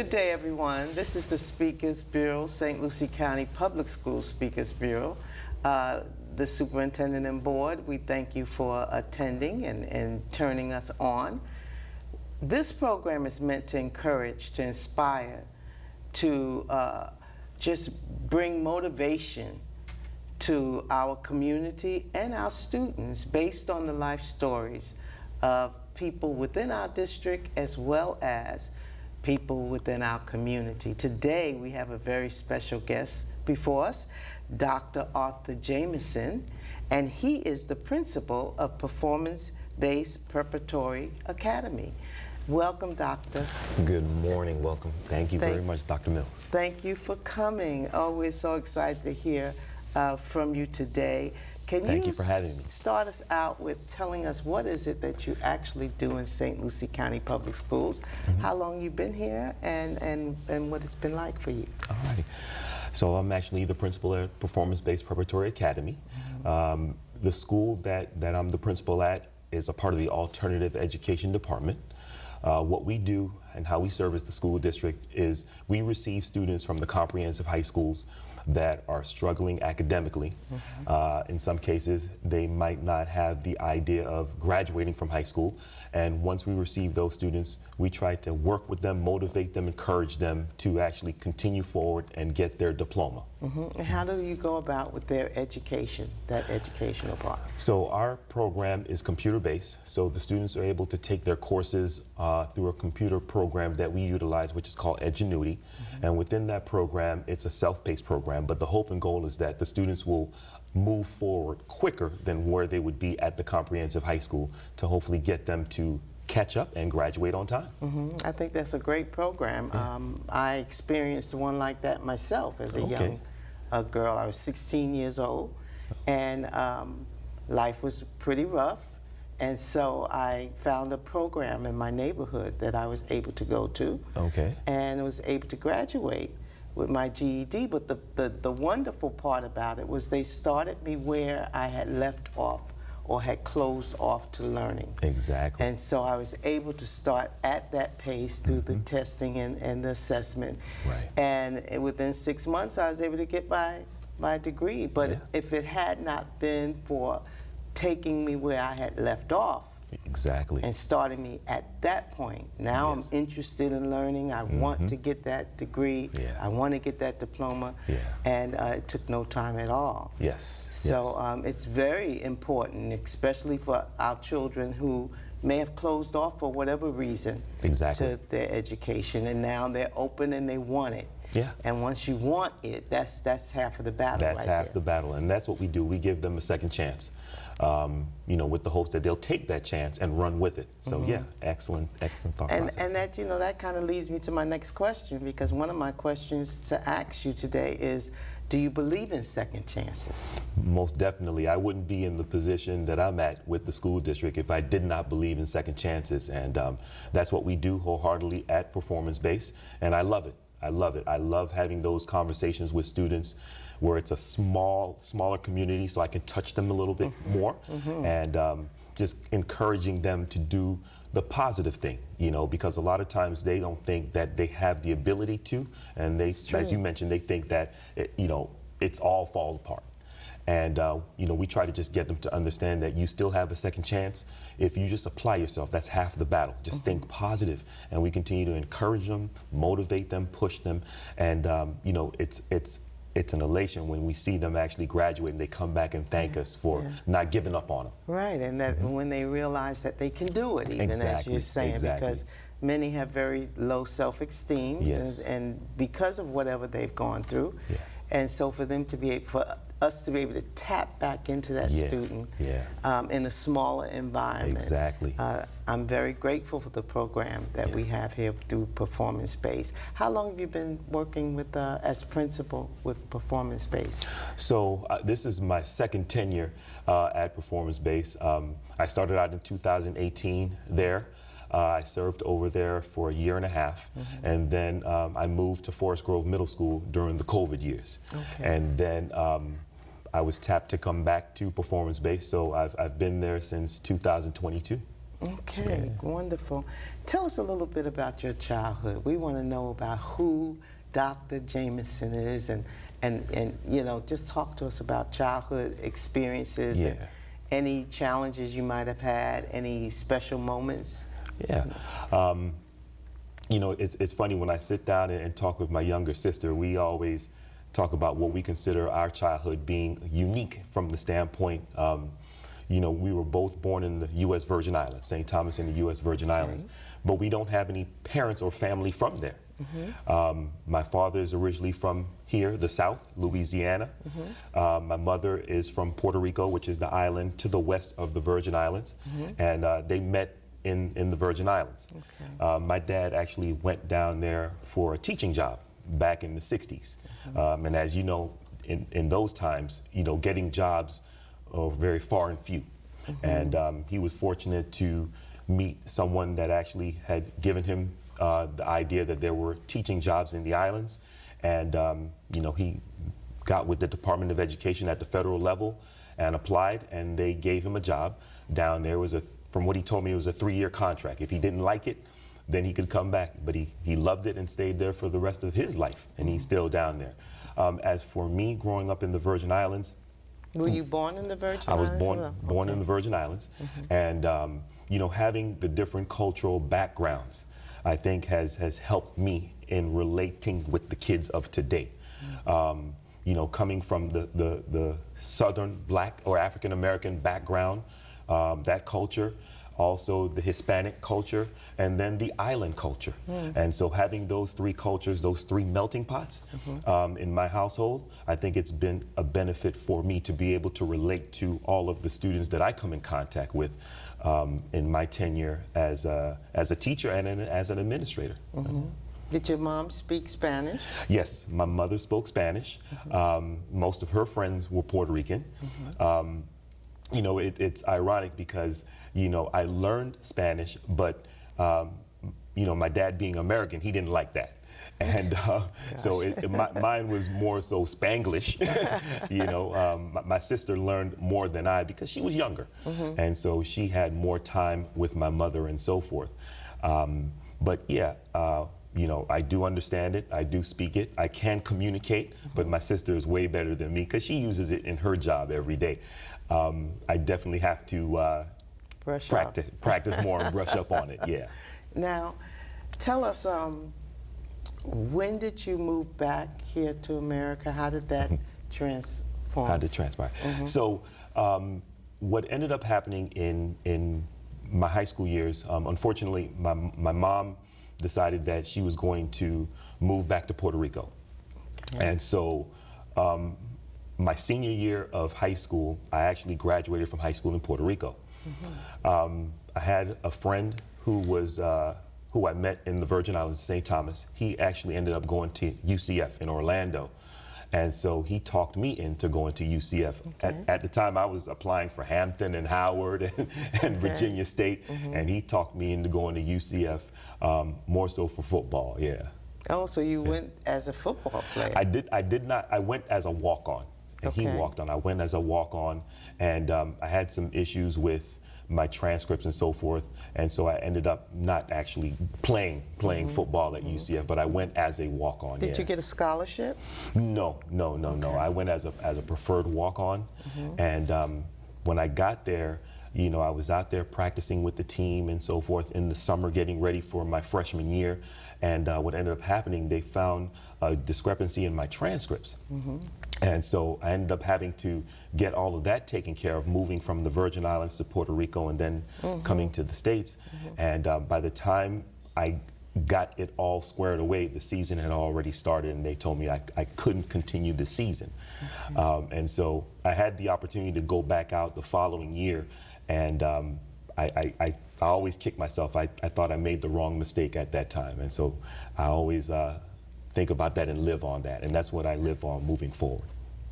Good day, everyone. This is the Speakers Bureau, St. Lucie County Public Schools Speakers Bureau. The Superintendent and Board, we thank you for attending and turning us on. This program is meant to encourage, to inspire, to just bring motivation to our community and our students based on the life stories of people within our district as well as people within our community. Today we have a very special guest before us, Dr. Arthur Jamison, and he is the principal of Performance-Based Preparatory Academy. Welcome, Doctor. Good morning, welcome. Thank you very much, Dr. Mills. Thank you for coming. Oh, we're so excited to hear from you today. Thank you for having me. Start us out with telling us what is it that you actually do in St. Lucie County Public Schools, how long you've been here, and what it's been like for you. All right. So I'm actually the principal at Performance-Based Preparatory Academy. The school that I'm the principal at is a part of the Alternative Education Department. What we do and how we service the school district is we receive students from the comprehensive high schools that are struggling academically. In some cases, they might not have the idea of graduating from high school. And once we receive those students, we try to work with them, motivate them, encourage them to actually continue forward and get their diploma. And how do you go about with their education, that educational part? So our program is computer-based, so the students are able to take their courses through a computer program that we utilize, which is called Edgenuity. And within that program, it's a self-paced program, but the hope and goal is that the students will move forward quicker than where they would be at the comprehensive high school to hopefully get them to catch up and graduate on time. I think that's a great program. I experienced one like that myself as a young girl. I was 16 years old, and life was pretty rough. And so I found a program in my neighborhood that I was able to go to, and was able to graduate with my GED. But the wonderful part about it was they started me where I had left off or had closed off to learning. Exactly. And so I was able to start at that pace through the testing and the assessment. And within 6 months, I was able to get my degree. But if it had not been for taking me where I had left off, and starting me at that point. Now I'm interested in learning. I want to get that degree. I want to get that diploma. And it took no time at all. So it's very important, especially for our children who may have closed off for whatever reason to their education, and now they're open and they want it. And once you want it, that's half of the battle. That's half the battle, and that's what we do. We give them a second chance. You know, with the hopes that they'll take that chance and run with it. So yeah, excellent thought process. And that, you know, that kind of leads me to my next question, because one of my questions to ask you today is, do you believe in second chances? Most definitely. I wouldn't be in the position that I'm at with the school district if I did not believe in second chances. And that's what we do wholeheartedly at Performance Based, and I love it. I love it. I love having those conversations with students where it's a smaller community, so I can touch them a little bit more, and just encouraging them to do the positive thing, you know, because a lot of times they don't think that they have the ability to, and they, as you mentioned, they think that, you know, it's all fall apart. And, you know, we try to just get them to understand that you still have a second chance. If you just apply yourself, that's half the battle. Just think positive. And we continue to encourage them, motivate them, push them. And, you know, it's an elation when we see them actually graduate and they come back and thank us for not giving up on them. Right, and that when they realize that they can do it, even as you're saying, because many have very low self-esteem, and because of whatever they've gone through. And so for them to be able, for us to be able to tap back into that student in a smaller environment. I'm very grateful for the program that we have here through Performance Based. How long have you been working with, as principal with Performance Based? So this is my second tenure at Performance Based. I started out in 2018 there. I served over there for a year and a half, and then I moved to Forest Grove Middle School during the COVID years. And then I was tapped to come back to Performance Based, so I've been there since 2022. Okay, wonderful. Tell us a little bit about your childhood. We want to know about who Dr. Jamison is, and you know, just talk to us about childhood experiences and any challenges you might have had, any special moments. Yeah. You know, it's funny when I sit down and talk with my younger sister, we always talk about what we consider our childhood being unique from the standpoint, you know, we were both born in the U.S. Virgin Islands, St. Thomas in the U.S. Virgin Islands, but we don't have any parents or family from there. My father is originally from here, the South, Louisiana. My mother is from Puerto Rico, which is the island to the west of the Virgin Islands, and they met in the Virgin Islands. My dad actually went down there for a teaching job back in the 60s. And as you know, in those times, you know, getting jobs are very far and few. And he was fortunate to meet someone that actually had given him the idea that there were teaching jobs in the islands. And, you know, he got with the Department of Education at the federal level and applied, and they gave him a job down there. It was from what he told me, it was a 3-year contract. If he didn't like it, then he could come back. But he loved it and stayed there for the rest of his life, and he's still down there. As for me, growing up in the Virgin Islands, were you born in the Virgin Islands? Islands? I was born in the Virgin Islands, and you know, having the different cultural backgrounds, I think has helped me in relating with the kids of today. You know, coming from the Southern Black or African American background, that culture, also the Hispanic culture, and then the island culture. And so having those three cultures, those three melting pots in my household, I think it's been a benefit for me to be able to relate to all of the students that I come in contact with in my tenure as a teacher and as an administrator. Did your mom speak Spanish? Yes, my mother spoke Spanish. Most of her friends were Puerto Rican. You know, it's ironic because, you know, I learned Spanish, but, you know, my dad being American, he didn't like that. And so mine was more so Spanglish. You know, my sister learned more than I because she was younger. And so she had more time with my mother and so forth. But yeah, you know, I do understand it, I do speak it, I can communicate, but my sister is way better than me because she uses it in her job every day. I definitely have to practice more and brush up on it, yeah. Now, tell us, when did you move back here to America? How did that transform? How did it transpire? So, what ended up happening in my high school years, unfortunately, my mom decided that she was going to move back to Puerto Rico. And so my senior year of high school, I actually graduated from high school in Puerto Rico. I had a friend who was who I met in the Virgin Islands, St. Thomas. He actually ended up going to UCF in Orlando. And so he talked me into going to UCF. At the time, I was applying for Hampton and Howard and Virginia State, and he talked me into going to UCF, more so for football, yeah. Oh, so you went as a football player? I did not. I went as a walk-on, and he walked on. I went as a walk-on, and I had some issues with my transcripts and so forth, and so I ended up not actually playing football at UCF, but I went as a walk-on. Did you get a scholarship? No. I went as a preferred walk-on, and when I got there, you know, I was out there practicing with the team and so forth in the summer, getting ready for my freshman year, and what ended up happening, they found a discrepancy in my transcripts. And so I ended up having to get all of that taken care of, moving from the Virgin Islands to Puerto Rico and then coming to the States. And by the time I got it all squared away, the season had already started, and they told me I couldn't continue the season. And so I had the opportunity to go back out the following year, and I always kick myself. I thought I made the wrong mistake at that time, and so I always think about that and live on that, and that's what I live on moving forward.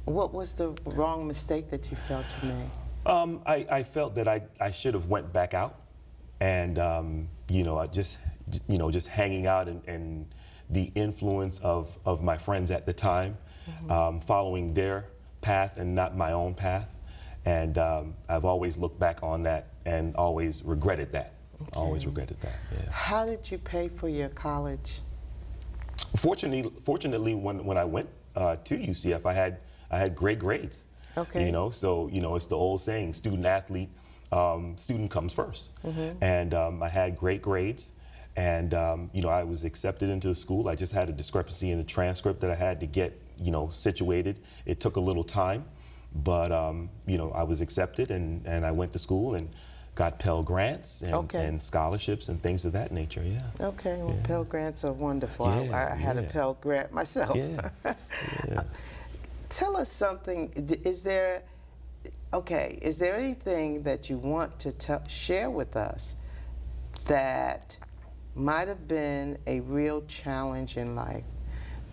What was the wrong mistake that you felt you made? I felt that I should have went back out, and you know, just hanging out and the influence of my friends at the time, following their path and not my own path, and I've always looked back on that and always regretted that. Always regretted that. Yeah. How did you pay for your college? Fortunately, when I went to UCF, I had great grades. Okay. You know, so it's the old saying, student athlete, student comes first. And I had great grades, and I was accepted into the school. I just had a discrepancy in the transcript that I had to get situated. It took a little time, but I was accepted, and I went to school and got Pell Grants and scholarships and things of that nature. Yeah. Okay. Well, Pell Grants are wonderful. Yeah, I had a Pell Grant myself. Yeah. Yeah. Tell us something. Is there anything that you want to share with us that might have been a real challenge in life,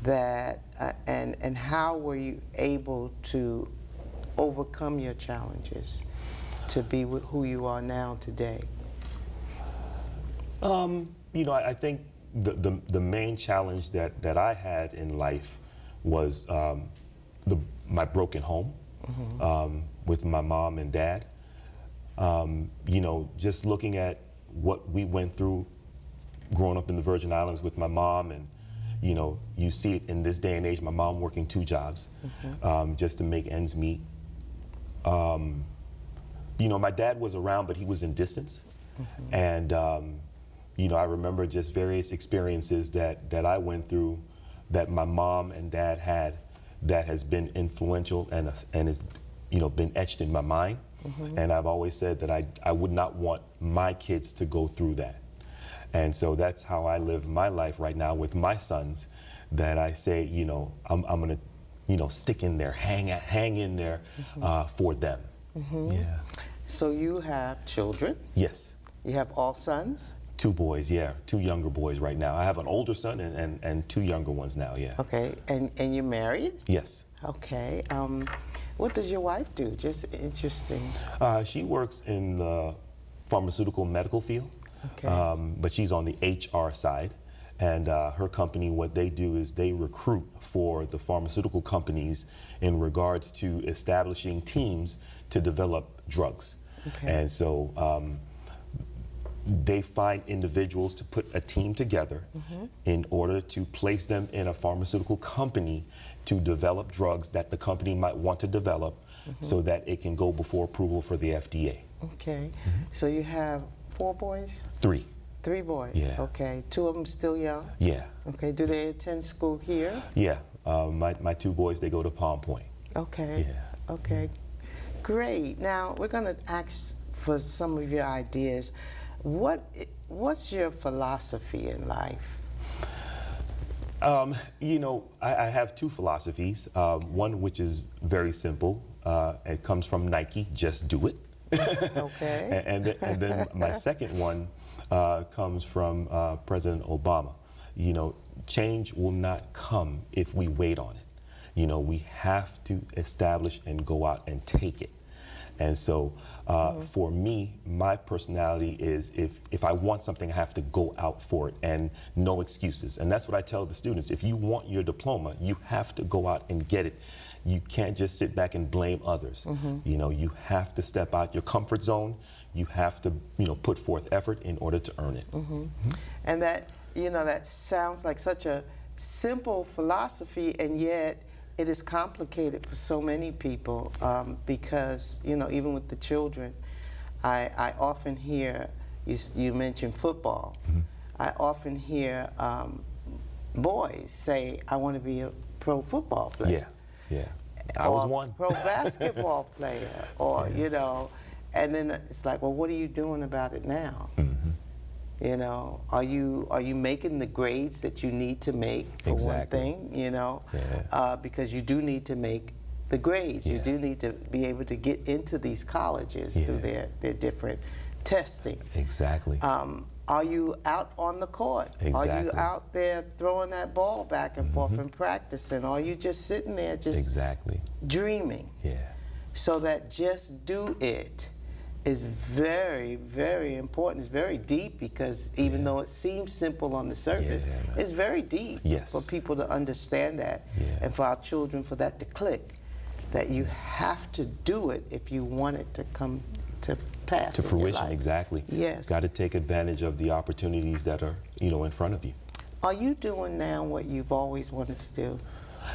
that and how were you able to overcome your challenges to be who you are now today? I think the main challenge that I had in life was my broken home with my mom and dad. Just looking at what we went through growing up in the Virgin Islands with my mom, and you see it in this day and age, my mom working 2 jobs just to make ends meet. My dad was around, but he was in distance. And I remember just various experiences that I went through that my mom and dad had that has been influential and has been etched in my mind. And I've always said that I would not want my kids to go through that. And so that's how I live my life right now with my sons, that I say, I'm going to, stick in there, hang in there for them. Yeah. So you have children? Yes. You have all sons? 2 boys, yeah. 2 younger boys right now. I have an older son and 2 younger ones now, yeah. Okay, and you're married? Yes. Okay. What does your wife do? Just interesting. She works in the pharmaceutical medical field, but she's on the HR side. And her company, what they do is they recruit for the pharmaceutical companies in regards to establishing teams to develop drugs. Okay. And so they find individuals to put a team together in order to place them in a pharmaceutical company to develop drugs that the company might want to develop so that it can go before approval for the FDA. Okay. So you have 4 boys? 3. 3 boys? Yeah. Okay. 2 of them still young? Yeah. Okay. Do they attend school here? Yeah. My 2 boys, they go to Palm Point. Okay. Yeah. Okay. Great. Now, we're going to ask for some of your ideas. What's your philosophy in life? I have 2 philosophies. One which is very simple. It comes from Nike, just do it. Okay. and then my second one comes from President Obama. Change will not come if we wait on it. We have to establish and go out and take it. And so for me, my personality is if I want something, I have to go out for it, and no excuses. And that's what I tell the students. If you want your diploma, you have to go out and get it. You can't just sit back and blame others. You have to step out your comfort zone. You have to, put forth effort in order to earn it. And that, that sounds like such a simple philosophy, and yet it is complicated for so many people because, even with the children, I often hear, you mentioned football, I often hear boys say, I want to be a pro football player. Yeah. I was one. Pro basketball player, or, and then it's like, well, what are you doing about it now? Are you making the grades that you need to make for one thing? Because you do need to make the grades. You do need to be able to get into these colleges through their different testing. Exactly. Are you out on the court? Exactly. Are you out there throwing that ball back and forth and practicing? Or are you just sitting there just dreaming? Yeah. So that just do it is very, very important. It's very deep, because even though it seems simple on the surface, it's very deep for people to understand that, and for our children, for that to click, that you have to do it if you want it to come to pass To in your fruition, life. exactly. Yes. Got to take advantage of the opportunities that are, in front of you. Are you doing now what you've always wanted to do?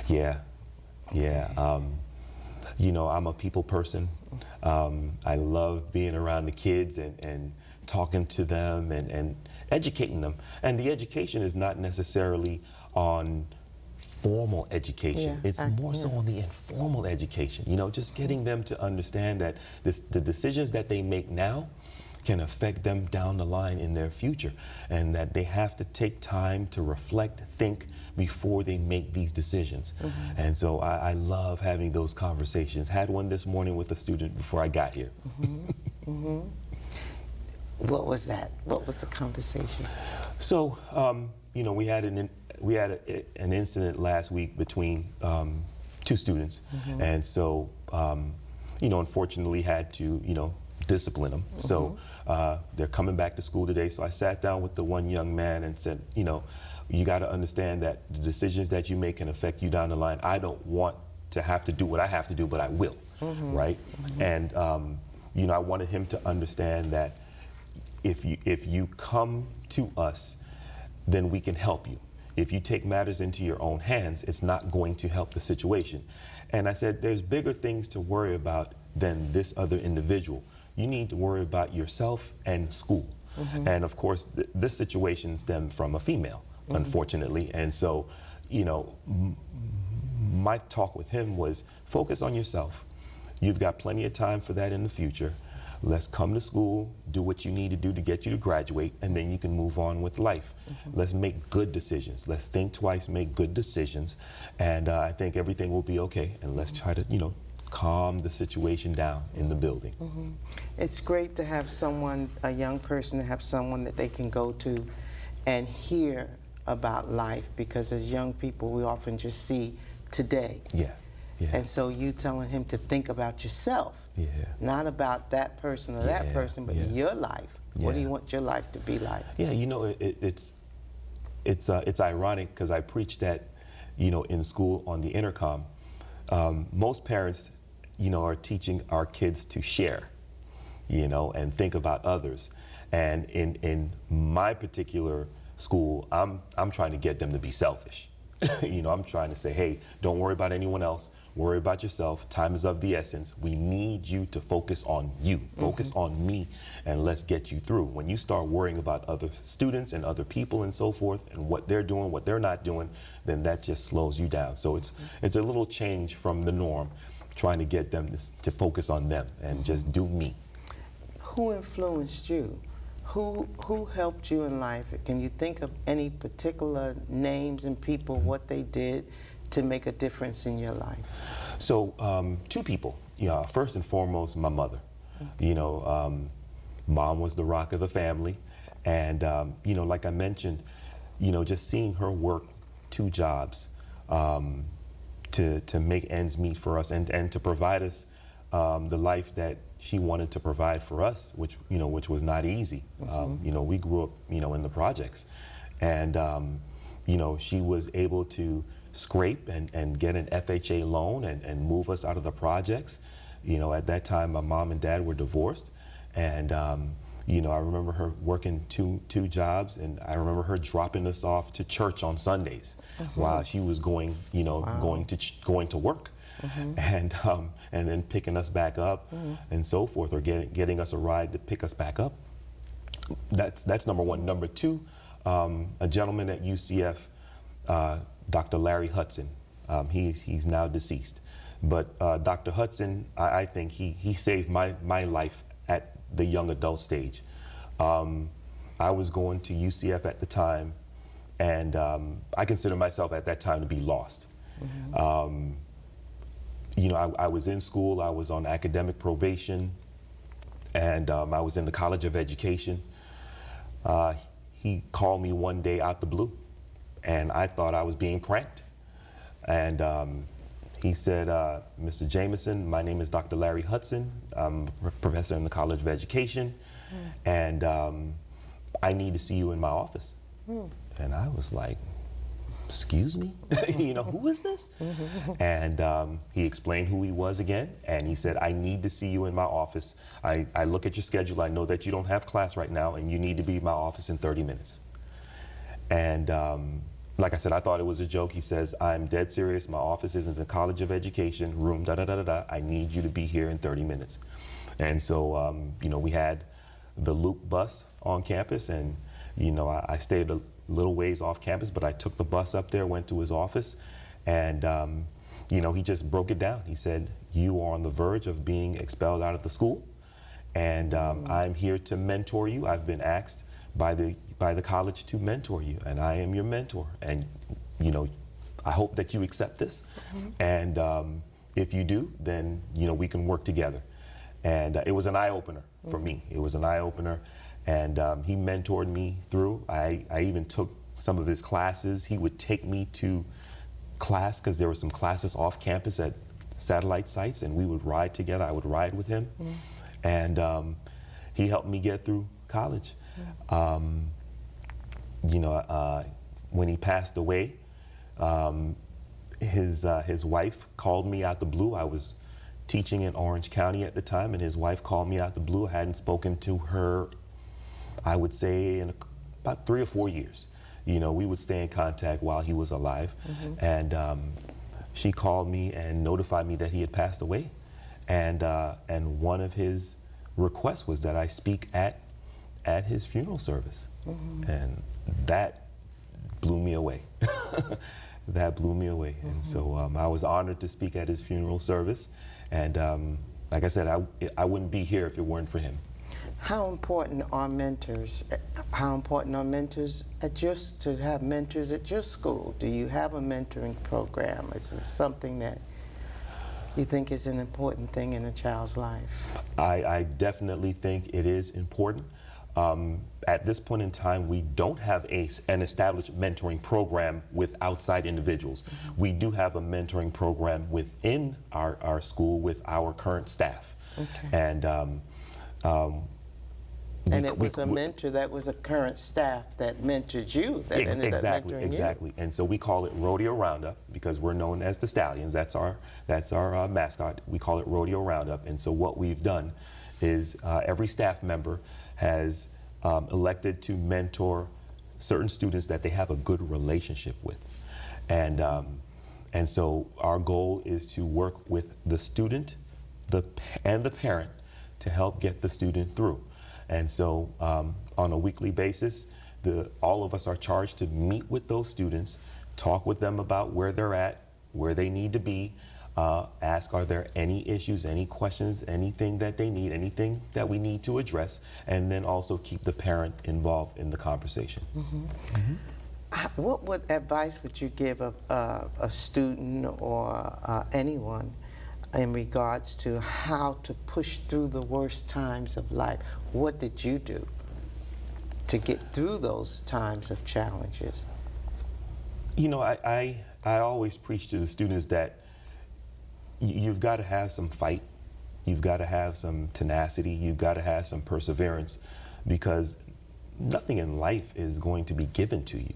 Yeah, yeah. I'm a people person. I love being around the kids and talking to them and educating them. And the education is not necessarily on formal education. Yeah, It's more so on the informal education. Just getting them to understand that the decisions that they make now can affect them down the line in their future, and that they have to take time to reflect, think before they make these decisions. And so I love having those conversations. Had one this morning with a student before I got here. What was that? What was the conversation? So, we had an incident last week between two students, and so unfortunately had to discipline them. So they're coming back to school today. So I sat down with the one young man and said, you got to understand that the decisions that you make can affect you down the line. I don't want to have to do what I have to do, but I will, right? And I wanted him to understand that if you come to us, then we can help you. If you take matters into your own hands, it's not going to help the situation. And I said, there's bigger things to worry about than this other individual. You need to worry about yourself and school. And of course, this situation stemmed from a female, unfortunately. And so, my talk with him was focus on yourself. You've got plenty of time for that in the future. Let's come to school, do what you need to do to get you to graduate, and then you can move on with life. Let's make good decisions. Let's think twice, make good decisions, and I think everything will be okay. And let's try to, calm the situation down in the building. It's great to have someone, a young person, to have someone that they can go to and hear about life, because as young people, we often just see today. Yeah. And so you telling him to think about yourself, not about that person or that person, but your life. What do you want your life to be like? Yeah, it's ironic because I preach that, in school on the intercom. Most parents, are teaching our kids to share, and think about others. And in my particular school, I'm trying to get them to be selfish. I'm trying to say, hey, don't worry about anyone else. Worry about yourself. Time is of the essence. We need you to focus on you. Focus on me, and let's get you through. When you start worrying about other students and other people and so forth, and what they're doing, what they're not doing, then that just slows you down. So it's a little change from the norm, trying to get them to focus on them and just do me. Who influenced you? Who helped you in life? Can you think of any particular names and people, what they did to make a difference in your life? So two people. First and foremost, my mother. Mom was the rock of the family, and like I mentioned, just seeing her work 2 jobs to make ends meet for us and to provide us the life that she wanted to provide for us, which was not easy. We grew up, in the projects, and she was able to scrape and get an FHA loan and move us out of the projects. At that time, my mom and dad were divorced, and I remember her working two jobs, and I remember her dropping us off to church on Sundays while she was going to work. And then picking us back up and so forth, or getting us a ride to pick us back up. That's number one. Number two, a gentleman at UCF, Dr. Larry Hudson. He's now deceased, but Dr. Hudson, I think he saved my life at the young adult stage. I was going to UCF at the time, and I consider myself at that time to be lost. I was in school, I was on academic probation, and I was in the College of Education. He called me one day out the blue, and I thought I was being pranked. And he said, Mr. Jamison, my name is Dr. Larry Hudson. I'm a professor in the College of Education, and I need to see you in my office. And I was like, excuse me? You know, who is this? And he explained who he was again, and he said, I need to see you in my office. I look at your schedule, I know that you don't have class right now, and you need to be in my office in 30 minutes. And like I said, I thought it was a joke. He says, I'm dead serious. My office is in the College of Education, room da-da-da-da-da. I need you to be here in 30 minutes. And so, you know, we had the Loop bus on campus, and, you know, I stayed a little ways off campus, but I took the bus up there, went to his office, and, you know, he just broke it down. He said, you are on the verge of being expelled out of the school, and I'm here to mentor you. I've been asked by the college to mentor you, and I am your mentor. And, you know, I hope that you accept this. And if you do, then, you know, we can work together. And it was an eye-opener for me. It was an eye-opener. And he mentored me through. I even took some of his classes. He would take me to class because there were some classes off campus at satellite sites, and we would ride together. I would ride with him. And he helped me get through college. You know, when he passed away, his wife called me out the blue. I was teaching in Orange County at the time, and his wife called me out the blue. I hadn't spoken to her, I would say, in about 3 or 4 years. You know, we would stay in contact while he was alive. And she called me and notified me that he had passed away. And one of his requests was that I speak at his funeral service. And that blew me away. That blew me away. And so I was honored to speak at his funeral service. And like I said, I wouldn't be here if it weren't for him. How important are mentors? How important are mentors to have mentors at your school? Do you have a mentoring program? Is it something that you think is an important thing in a child's life? I definitely think it is important. At this point in time, we don't have an established mentoring program with outside individuals. We do have a mentoring program within our school with our current staff. And it was a mentor that was a current staff that mentored you, that ended up mentoring you. Exactly. And so we call it Rodeo Roundup because we're known as the Stallions. That's our mascot. We call it Rodeo Roundup. And so what we've done is every staff member has elected to mentor certain students that they have a good relationship with. And so our goal is to work with the student and the parent to help get the student through. And so on a weekly basis, all of us are charged to meet with those students, talk with them about where they're at, where they need to be, ask are there any issues, any questions, anything that they need, anything that we need to address, and then also keep the parent involved in the conversation. What advice would you give a student or anyone in regards to how to push through the worst times of life? What did you do to get through those times of challenges? You know, I always preach to the students that you've got to have some fight, you've got to have some tenacity, you've got to have some perseverance, because nothing in life is going to be given to you.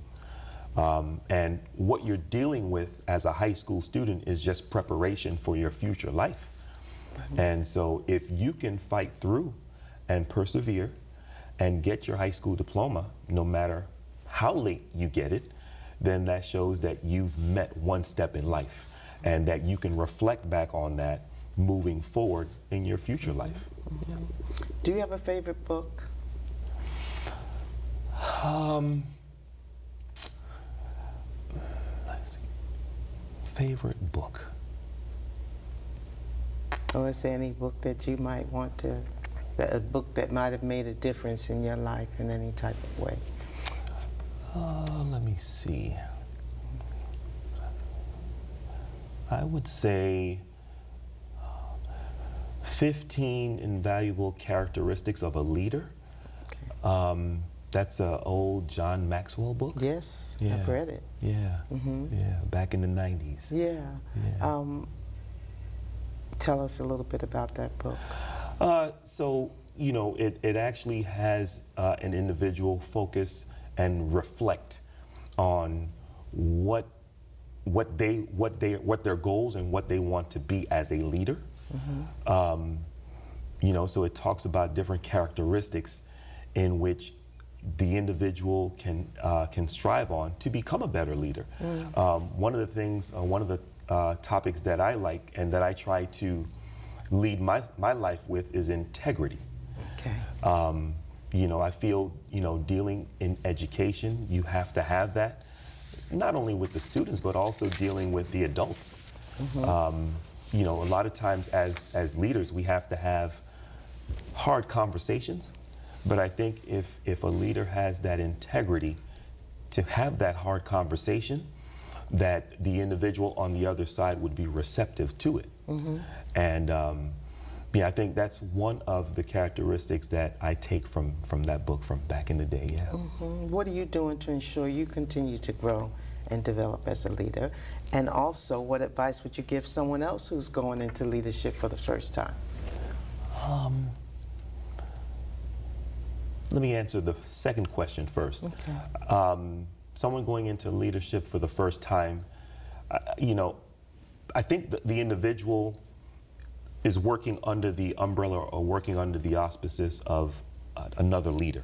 And what you're dealing with as a high school student is just preparation for your future life. And so if you can fight through and persevere and get your high school diploma, no matter how late you get it, then that shows that you've met one step in life and that you can reflect back on that moving forward in your future life. Do you have a favorite book? Favorite book? Or is there any book that you might want to, a book that might have made a difference in your life in any type of way? Let me see. I would say 15 Invaluable Characteristics of a Leader. Okay. That's an old John Maxwell book. Yes, yeah. I've read it. Yeah, yeah, back in the 90s. Yeah. Tell us a little bit about that book. So, you know, it actually has an individual focus and reflect on what their goals and what they want to be as a leader. You know, so it talks about different characteristics in which the individual can strive on to become a better leader. One of the things, one of the topics that I like and that I try to lead my life with is integrity. Okay. You know, I feel, you know, dealing in education, you have to have that, not only with the students, but also dealing with the adults. You know, a lot of times as leaders, we have to have hard conversations, but I think if a leader has that integrity to have that hard conversation, that the individual on the other side would be receptive to it. And yeah, I think that's one of the characteristics that I take from that book from back in the day. Yeah. What are you doing to ensure you continue to grow and develop as a leader? And also, what advice would you give someone else who's going into leadership for the first time? Let me answer the second question first. Okay. Someone going into leadership for the first time, you know, I think the individual is working under the umbrella or working under the auspices of another leader.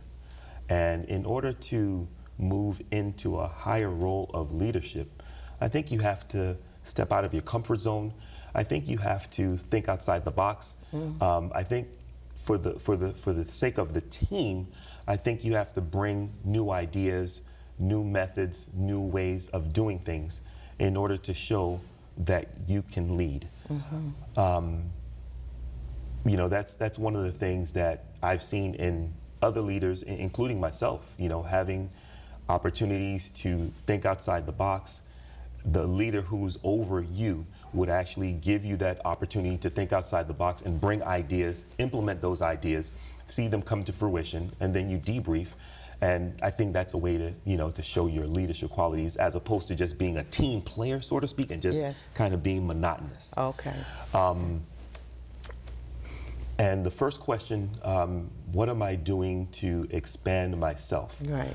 And in order to move into a higher role of leadership, I think you have to step out of your comfort zone. I think you have to think outside the box. I think for the sake of the team, I think you have to bring new ideas, new methods, new ways of doing things in order to show that you can lead. You know, that's one of the things that I've seen in other leaders, including myself, you know, having opportunities to think outside the box. The leader who's over you would actually give you that opportunity to think outside the box and bring ideas, implement those ideas, see them come to fruition, and then you debrief. And I think that's a way to, you know, to show your leadership qualities as opposed to just being a team player, so to speak, and just kind of being monotonous. Okay. And the first question, what am I doing to expand myself? Right.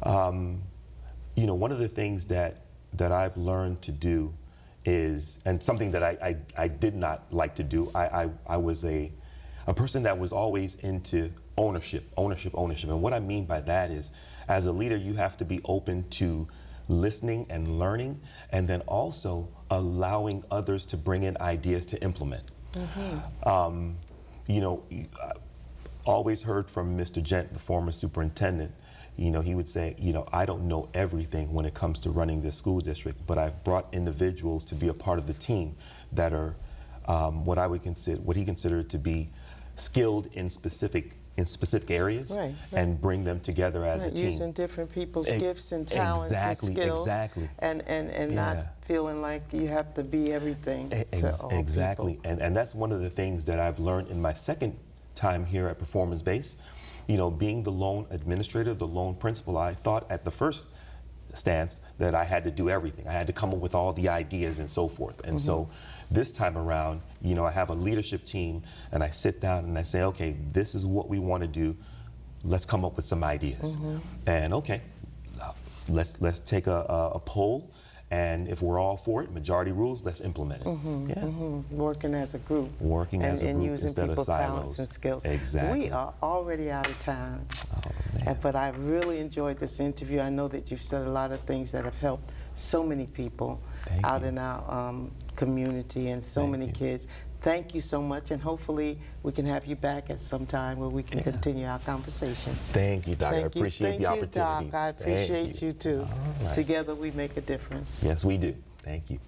You know, one of the things that I've learned to do is, and something that I did not like to do, I was a person that was always into ownership. And what I mean by that is, as a leader, you have to be open to listening and learning, and then also allowing others to bring in ideas to implement. You know, I always heard from Mr. Gent, the former superintendent, you know, he would say, you know, I don't know everything when it comes to running this school district, but I've brought individuals to be a part of the team that are what he considered to be skilled in specific areas, and bring them together as a team. Using different people's gifts and talents and skills. And not feeling like you have to be everything to all people. And that's one of the things that I've learned in my second time here at Performance Base. You know, being the lone administrator, the lone principal, I thought at the first stance that I had to do everything. I had to come up with all the ideas and so forth. And so this time around, you know, I have a leadership team and I sit down and I say, okay, this is what we want to do. Let's come up with some ideas. And okay, let's take a poll. And if we're all for it, majority rules, let's implement it. Working as a group. Working as a and group using instead of people's silos. talents and skills. Exactly. We are already out of time. Oh, man. But I really enjoyed this interview. I know that you've said a lot of things that have helped so many people out in our community and so many kids. Thank you so much, and hopefully we can have you back at some time where we can continue our conversation. Thank you, Doc. I appreciate the opportunity. Thank you, Doc. I appreciate you too. Together we make a difference. Yes, we do. Thank you.